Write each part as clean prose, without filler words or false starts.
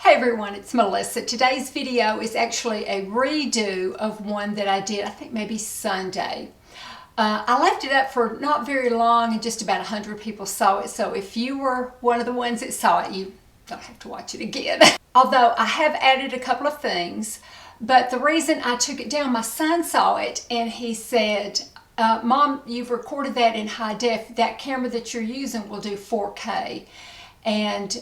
Hey everyone, it's Melissa. Today's video is actually a redo of one that I did, I think maybe Sunday. I left it up for not very long and just about 100 people saw it. So if you were one of the ones that saw it, you don't have to watch it again. Although I have added a couple of things, but the reason I took it down, my son saw it and he said, Mom, you've recorded that in high def. That camera that you're using will do 4K. And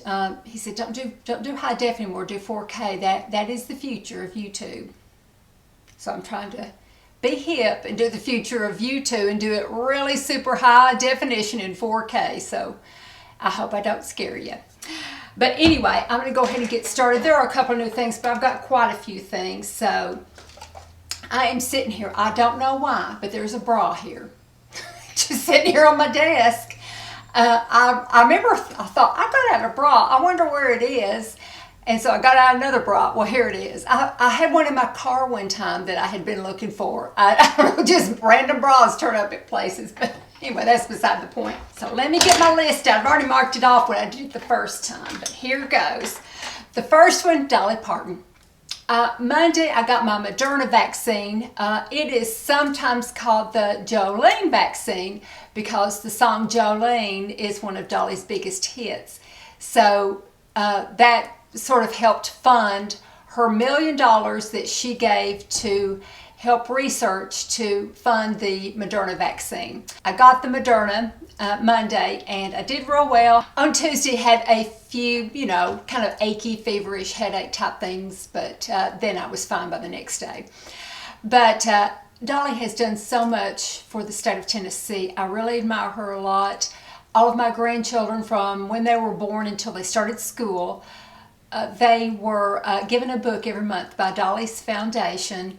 he said, don't do high def anymore, do 4K. That is the future of YouTube. So I'm trying to be hip and do the future of YouTube and do it really super high definition in 4K. So I hope I don't scare you. But anyway, I'm going to go ahead and get started. There are a couple of new things, but I've got quite a few things. So I am sitting here. I don't know why, but there's a bra here. Just sitting here on my desk. I remember I thought, I got out a bra. I wonder where it is. And so I got out another bra. Well, here it is. I had one in my car one time that I had been looking for. I don't know, just random bras turn up at places. But anyway, that's beside the point. So let me get my list out. I've already marked it off when I did it the first time. But here goes. The first one, Dolly Parton. Monday, I got my Moderna vaccine. It is sometimes called the Jolene vaccine because the song Jolene is one of Dolly's biggest hits. So that sort of helped fund her $1 million that she gave to help research to fund the Moderna vaccine. I got the Moderna Monday and I did real well. On Tuesday had a few, kind of achy, feverish headache type things, but then I was fine by the next day. But Dolly has done so much for the state of Tennessee. I really admire her a lot. All of my grandchildren from when they were born until they started school, they were given a book every month by Dolly's Foundation,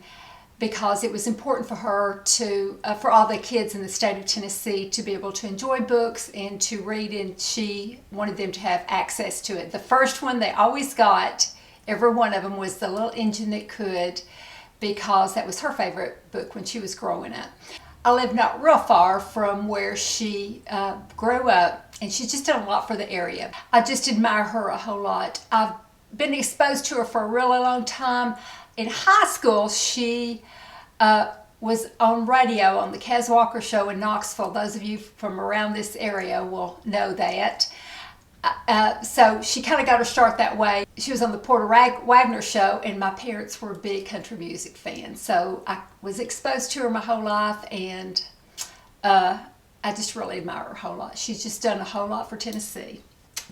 because it was important for her to, for all the kids in the state of Tennessee to be able to enjoy books and to read, and she wanted them to have access to it. The first one they always got, every one of them, was The Little Engine That Could, because that was her favorite book when she was growing up. I live not real far from where she grew up, and she's just done a lot for the area. I just admire her a whole lot. I've been exposed to her for a really long time. In high school, she was on radio on the Kaz Walker show in Knoxville. Those of you from around this area will know that. So she kind of got her start that way. She was on the Porter Wagner show, and my parents were big country music fans. So I was exposed to her my whole life, and I just really admire her a whole lot. She's just done a whole lot for Tennessee.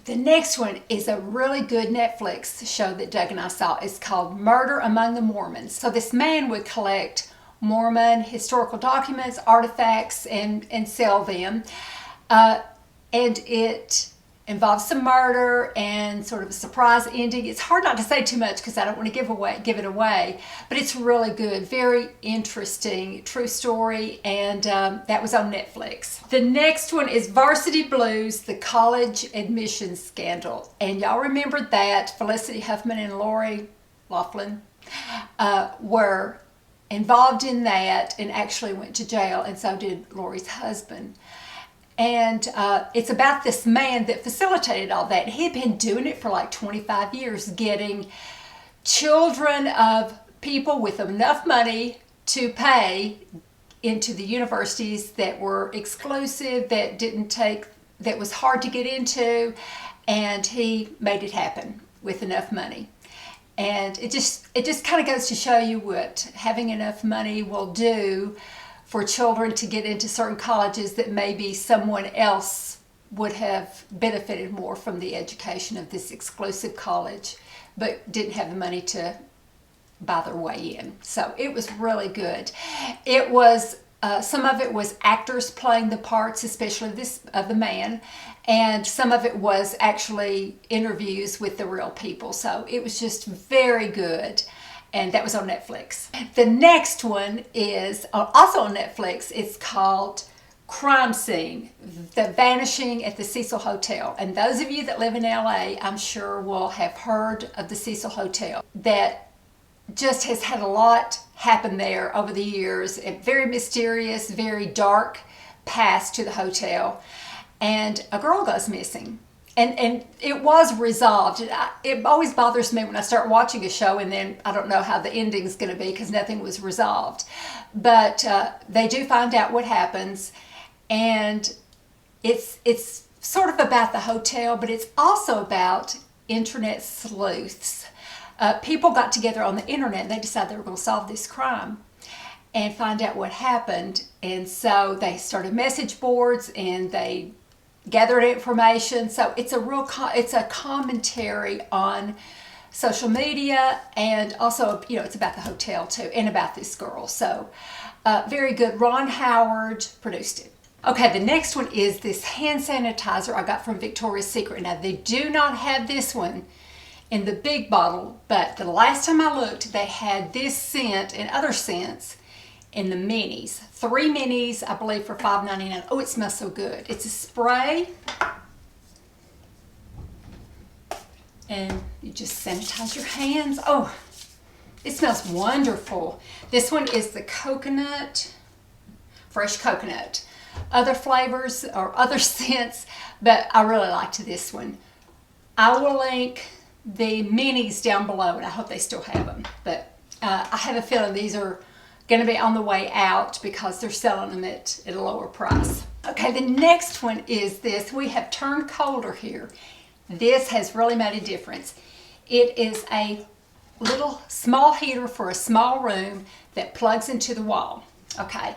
The next one is a really good Netflix show that Doug and I saw. It's called Murder Among the Mormons. So this man would collect Mormon historical documents, artifacts, and sell them. And it involves some murder and sort of a surprise ending. It's hard not to say too much because I don't want to give it away, but it's really good, very interesting, true story, and that was on Netflix. The next one is Varsity Blues, the college admissions scandal. And y'all remember that Felicity Huffman and Lori Loughlin were involved in that and actually went to jail, and so did Lori's husband. And it's about this man that facilitated all that. He'd been doing it for like 25 years, getting children of people with enough money to pay into the universities that were exclusive, that was hard to get into, and he made it happen with enough money. And it just kind of goes to show you what having enough money will do for children to get into certain colleges that maybe someone else would have benefited more from the education of this exclusive college, but didn't have the money to buy their way in. So it was really good. It was, some of it was actors playing the parts, especially this of the man, and some of it was actually interviews with the real people. So it was just very good. And that was on Netflix. The next one is also on Netflix. It's called Crime Scene, The Vanishing at the Cecil Hotel. And those of you that live in LA, I'm sure will have heard of the Cecil Hotel. That just has had a lot happen there over the years. A very mysterious, very dark past to the hotel. And a girl goes missing. And it was resolved. It always bothers me when I start watching a show and then I don't know how the ending's going to be because nothing was resolved. But they do find out what happens, and it's sort of about the hotel, but it's also about internet sleuths. People got together on the internet and they decided they were going to solve this crime and find out what happened. And so they started message boards and they gathered information. So it's a commentary on social media, and also, you know, it's about the hotel too and about this girl. So very good. Ron Howard produced it. Okay, the next one is this hand sanitizer I got from Victoria's Secret. Now, they do not have this one in the big bottle, but the last time I looked, they had this scent and other scents in the minis. 3 minis, I believe, for $5.99. Oh, it smells so good. It's a spray, and you just sanitize your hands. Oh, it smells wonderful. This one is the coconut, fresh coconut. Other flavors or other scents, but I really liked this one. I will link the minis down below, and I hope they still have them. But I have a feeling these are going to be on the way out because they're selling them at a lower price. Okay, the next one is this. We have turned colder here. This has really made a difference. It is a little small heater for a small room that plugs into the wall. Okay.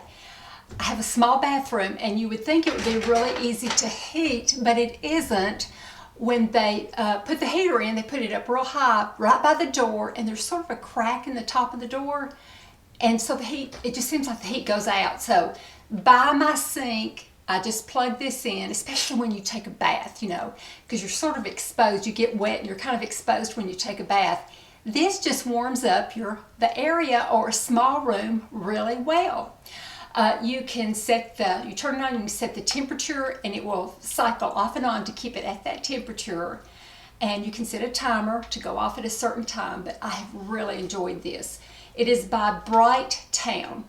I have a small bathroom, and you would think it would be really easy to heat, but it isn't. When they put the heater in, they put it up real high right by the door, and there's sort of a crack in the top of the door, and so the heat, it just seems like the heat goes out. So by my sink, I just plug this in, especially when you take a bath, you know, because you're sort of exposed. You get wet and you're kind of exposed when you take a bath. This just warms up the area or a small room really well. You can you turn it on, you can set the temperature, and it will cycle off and on to keep it at that temperature. And you can set a timer to go off at a certain time, but I have really enjoyed this. It is by Brightown.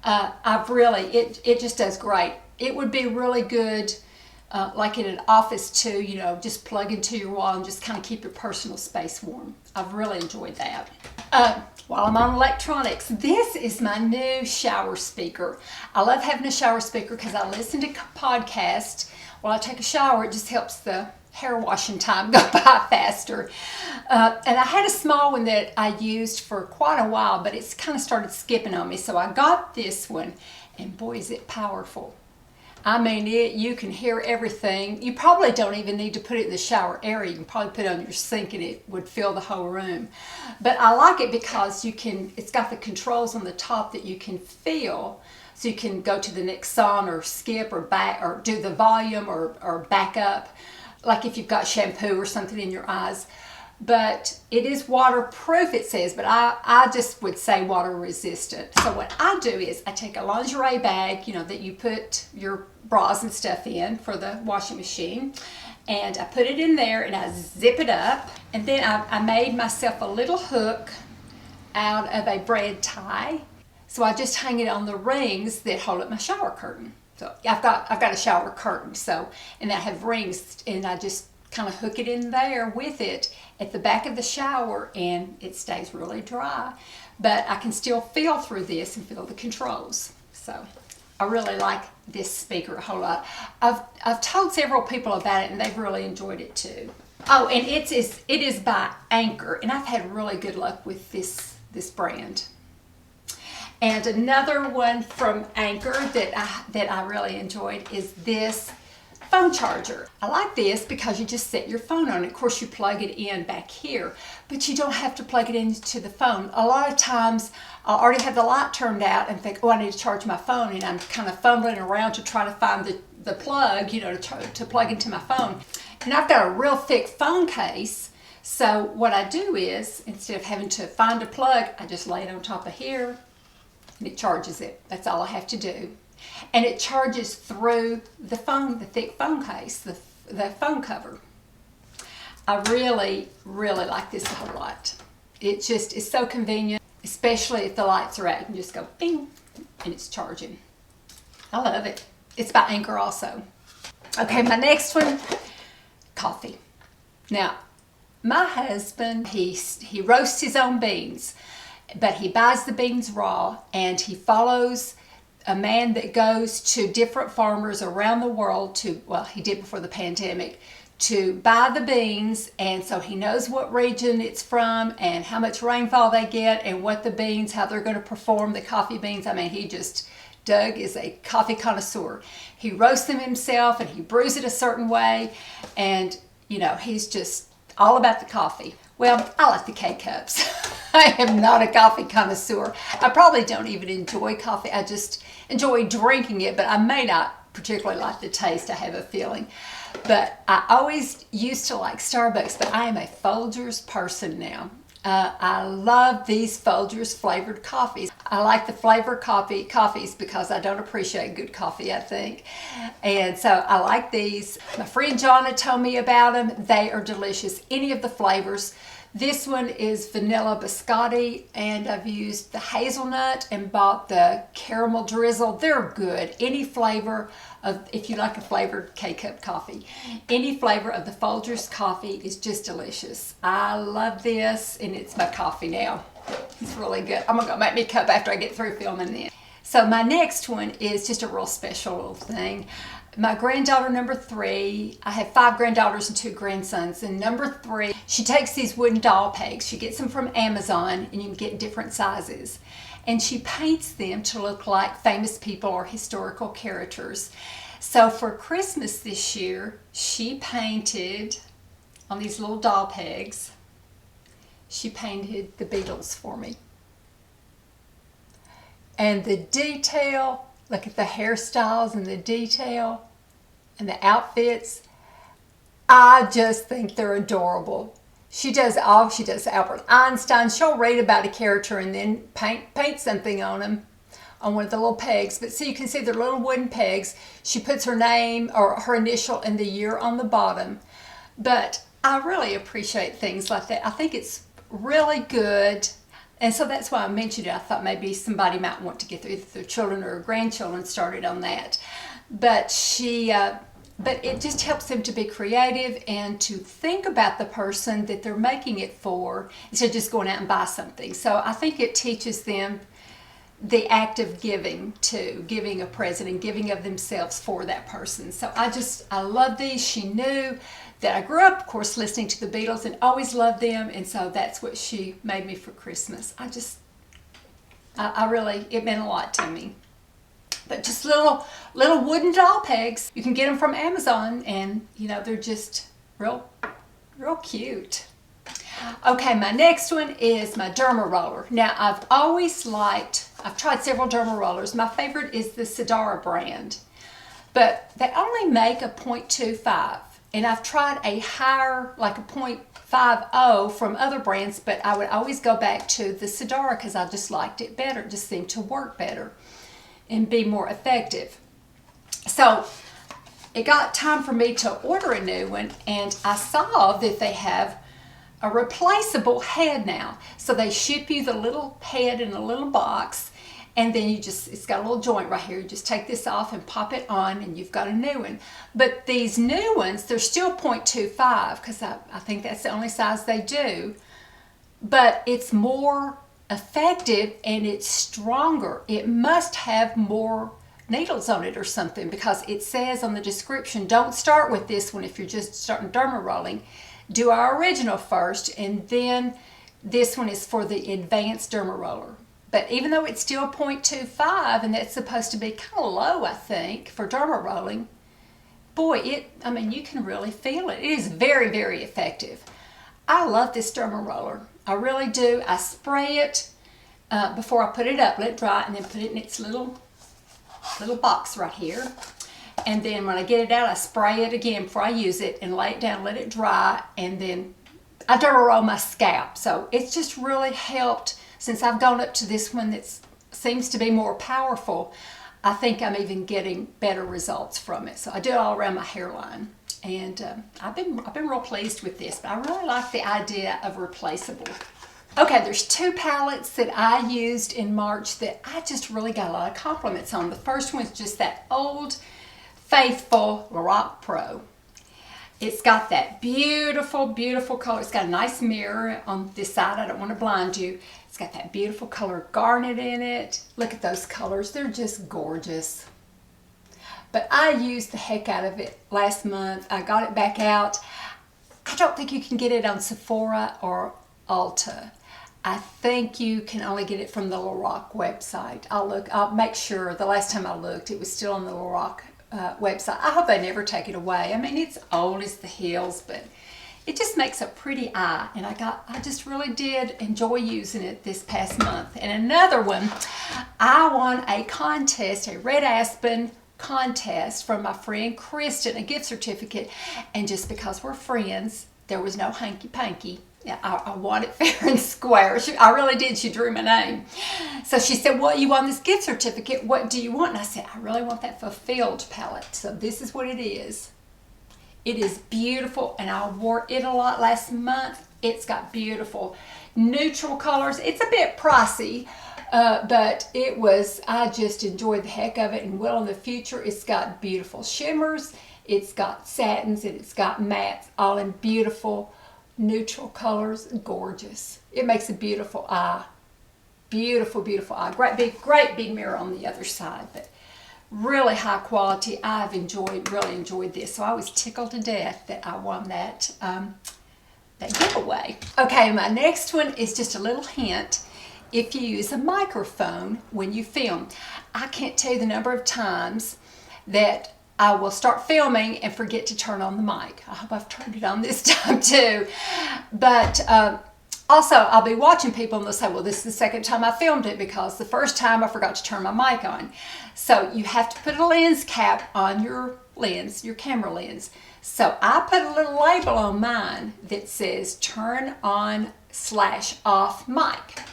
It just does great. It would be really good like in an office too, you know, just plug into your wall and just kind of keep your personal space warm. I've really enjoyed that. While I'm on electronics, this is my new shower speaker. I love having a shower speaker because I listen to podcasts while I take a shower. It just helps the hair washing time go by faster. And I had a small one that I used for quite a while, but it's kind of started skipping on me. So I got this one, and boy, is it powerful. I mean, you can hear everything. You probably don't even need to put it in the shower area. You can probably put it on your sink and it would fill the whole room. But I like it because it's got the controls on the top that you can feel. So you can go to the next song or skip or back or do the volume or back up. Like if you've got shampoo or something in your eyes. But it is waterproof, it says, but I just would say water resistant. So what I do is I take a lingerie bag, you know, that you put your bras and stuff in for the washing machine, and I put it in there and I zip it up, and then I made myself a little hook out of a braid tie. So I just hang it on the rings that hold up my shower curtain. So I've got a shower curtain, and I have rings, and I just kind of hook it in there with it at the back of the shower, and it stays really dry. But I can still feel through this and feel the controls. So I really like this speaker a whole lot. I've told several people about it, and they've really enjoyed it too. Oh, and it is by Anchor, and I've had really good luck with this brand. And another one from Anchor that I really enjoyed is this phone charger. I like this because you just set your phone on it. Of course, you plug it in back here, but you don't have to plug it into the phone. A lot of times, I already have the light turned out and think, oh, I need to charge my phone, and I'm kind of fumbling around to try to find the plug, you know, to plug into my phone. And I've got a real thick phone case, so what I do is, instead of having to find a plug, I just lay it on top of here, and it charges it. That's all I have to do. And it charges through the thick phone case, the phone cover. I really, really like this a whole lot. It just is so convenient, especially if the lights are out. You can just go bing, and it's charging. I love it. It's by Anchor also. Okay, my next one, coffee. Now, my husband, he roasts his own beans, but he buys the beans raw, and he follows a man that goes to different farmers around the world to, well, he did before the pandemic, to buy the beans, and so he knows what region it's from and how much rainfall they get and what the beans, how they're going to perform, the coffee beans. I mean, Doug is a coffee connoisseur. He roasts them himself and he brews it a certain way, and you know, he's just all about the coffee. Well, I like the K-Cups. I am not a coffee connoisseur. I probably don't even enjoy coffee. I just enjoy drinking it, but I may not particularly like the taste, I have a feeling. But I always used to like Starbucks, but I am a Folgers person now. I love these Folgers flavored coffees. I like the flavored coffees because I don't appreciate good coffee, I think. And so I like these. My friend Jonna told me about them. They are delicious. Any of the flavors. This one is vanilla biscotti, and I've used the hazelnut and bought the caramel drizzle. They're good. Any flavor of, if you like a flavored K-Cup coffee, any flavor of the Folgers coffee is just delicious. I love this, and it's my coffee now. It's really good. I'm gonna go make me a cup after I get through filming this. So my next one is just a real special little thing. My granddaughter number 3, I have 5 granddaughters and 2 grandsons, and number 3, she takes these wooden doll pegs. She gets them from Amazon, and you can get different sizes. And she paints them to look like famous people or historical characters. So for Christmas this year, she painted, on these little doll pegs, she painted the Beatles for me. And the detail, look at the hairstyles and the detail and the outfits. I just think they're adorable. She does Albert Einstein. She'll read about a character and then paint something on them, on one of the little pegs. But see, you can see they're little wooden pegs. She puts her name or her initial and the year on the bottom. But I really appreciate things like that. I think it's really good. And so that's why I mentioned it. I thought maybe somebody might want to get either their children or grandchildren started on that. But but it just helps them to be creative and to think about the person that they're making it for instead of just going out and buy something. So I think it teaches them the act of giving too, giving a present and giving of themselves for that person. So I love these. She knew that I grew up, of course, listening to the Beatles and always loved them, and so that's what she made me for Christmas. I really, it meant a lot to me. But just little wooden doll pegs. You can get them from Amazon, and you know, they're just real cute. Okay, my next one is my Derma Roller. Now, I've tried several Derma Rollers. My favorite is the Sidara brand, but they only make a 0.25. And I've tried a higher, like a 0.50 from other brands, but I would always go back to the Sidara because I just liked it better. It just seemed to work better and be more effective. So it got time for me to order a new one, and I saw that they have a replaceable head now. So they ship you the little head in a little box, and then it's got a little joint right here. You just take this off and pop it on, and you've got a new one. But these new ones, they're still 0.25 because I think that's the only size they do. But it's more effective and it's stronger. It must have more needles on it or something, because it says on the description, don't start with this one if you're just starting derma rolling. Do our original first, and then this one is for the advanced derma roller. But even though it's still 0.25, and that's supposed to be kind of low, I think, for derma rolling, boy, I mean, you can really feel it. It is very, very effective. I love this derma roller. I really do. I spray it before I put it up, let it dry, and then put it in its little box right here. And then when I get it out, I spray it again before I use it and lay it down, let it dry, and then I derma roll my scalp. So it's just really helped. Since I've gone up to this one that seems to be more powerful, I think I'm even getting better results from it. So I do it all around my hairline, and I've been real pleased with this. But I really like the idea of replaceable. Okay, there's 2 palettes that I used in March that I just really got a lot of compliments on. The first one is just that old faithful Lorac Pro. It's got that beautiful, beautiful color. It's got a nice mirror on this side. I don't want to blind you. It's got that beautiful color garnet in it. Look at those colors. They're just gorgeous. But I used the heck out of it last month. I got it back out. I don't think you can get it on Sephora or Ulta. I think you can only get it from the Lorac website. I'll make sure. The last time I looked, it was still on the Lorac website. I hope they never take it away. I mean, it's old as the hills, but it just makes a pretty eye, and I just really did enjoy using it this past month. And another one, I won a contest, a Red Aspen contest from my friend Kristinn, a gift certificate, and just because we're friends, there was no hanky-panky. I won it fair and square. I really did. She drew my name. So she said, well, you won this gift certificate. What do you want? And I said, I really want that Fulfilled palette. So this is what it is. It is beautiful, and I wore it a lot last month. It's got beautiful neutral colors. It's a bit pricey, but I just enjoyed the heck of it and will in the future. It's got beautiful shimmers. It's got satins, and it's got mattes, all in beautiful neutral colors. Gorgeous. It makes a beautiful eye. Beautiful, beautiful eye. Great big mirror on the other side, but really high quality. I've really enjoyed this. So I was tickled to death that I won that giveaway. Okay, my next one is just a little hint. If you use a microphone when you film, I can't tell you the number of times that I will start filming and forget to turn on the mic. I hope I've turned it on this time too. But also, I'll be watching people and they'll say, well, this is the second time I filmed it because the first time I forgot to turn my mic on. So you have to put a lens cap on your lens, your camera lens. So I put a little label on mine that says turn on/off mic.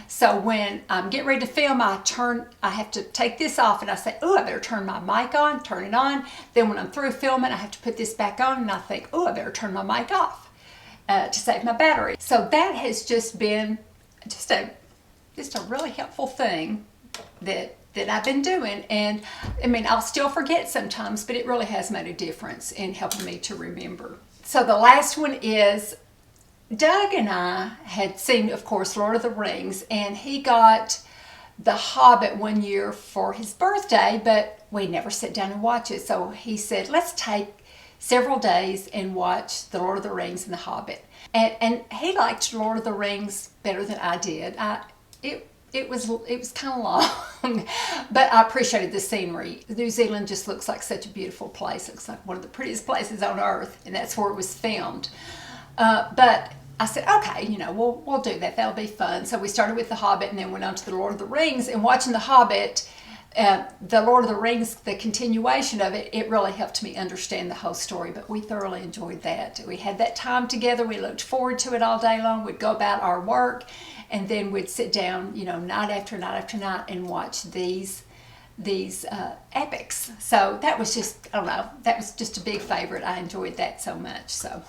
So when I'm getting ready to film, I have to take this off and I say, oh, I better turn my mic on, turn it on. Then when I'm through filming, I have to put this back on and I think, oh, I better turn my mic off to save my battery. So that has just been just a really helpful thing that I've been doing. And I mean, I'll still forget sometimes, but it really has made a difference in helping me to remember. So the last one is, Doug and I had seen, of course, Lord of the Rings, and he got The Hobbit one year for his birthday, but we never sat down and watched it. So he said, let's take several days and watch The Lord of the Rings and The Hobbit. And he liked Lord of the Rings better than I did. It was kind of long, but I appreciated the scenery. New Zealand just looks like such a beautiful place. It looks like one of the prettiest places on earth, and that's where it was filmed. But I said, okay, we'll do that. That'll be fun. So we started with The Hobbit and then went on to The Lord of the Rings. And watching The Hobbit, The Lord of the Rings, the continuation of it, it really helped me understand the whole story. But we thoroughly enjoyed that. We had that time together. We looked forward to it all day long. We'd go about our work, and then we'd sit down, night after night after night and watch these epics. So that was just, I don't know, that was just a big favorite. I enjoyed that so much. So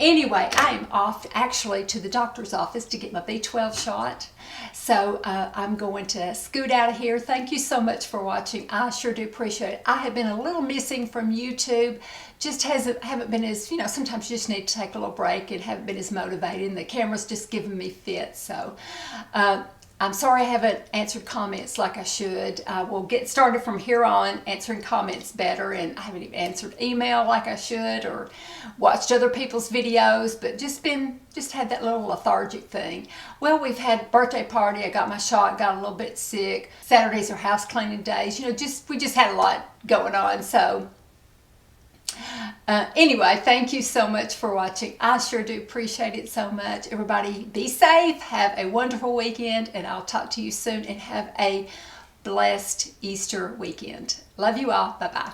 anyway, I am off actually to the doctor's office to get my B12 shot. So I'm going to scoot out of here. Thank you so much for watching. I sure do appreciate it. I have been a little missing from YouTube. Just haven't been as, sometimes you just need to take a little break and haven't been as motivated, and the camera's just giving me fits. So I'm sorry I haven't answered comments like I should. I will get started from here on answering comments better, and I haven't even answered email like I should or watched other people's videos, but just had that little lethargic thing. Well, we've had birthday party. I got my shot, got a little bit sick. Saturdays are house cleaning days. We just had a lot going on. So anyway, thank you so much for watching. I sure do appreciate it so much. Everybody be safe, have a wonderful weekend, and I'll talk to you soon, and have a blessed Easter weekend. Love you all. Bye-bye.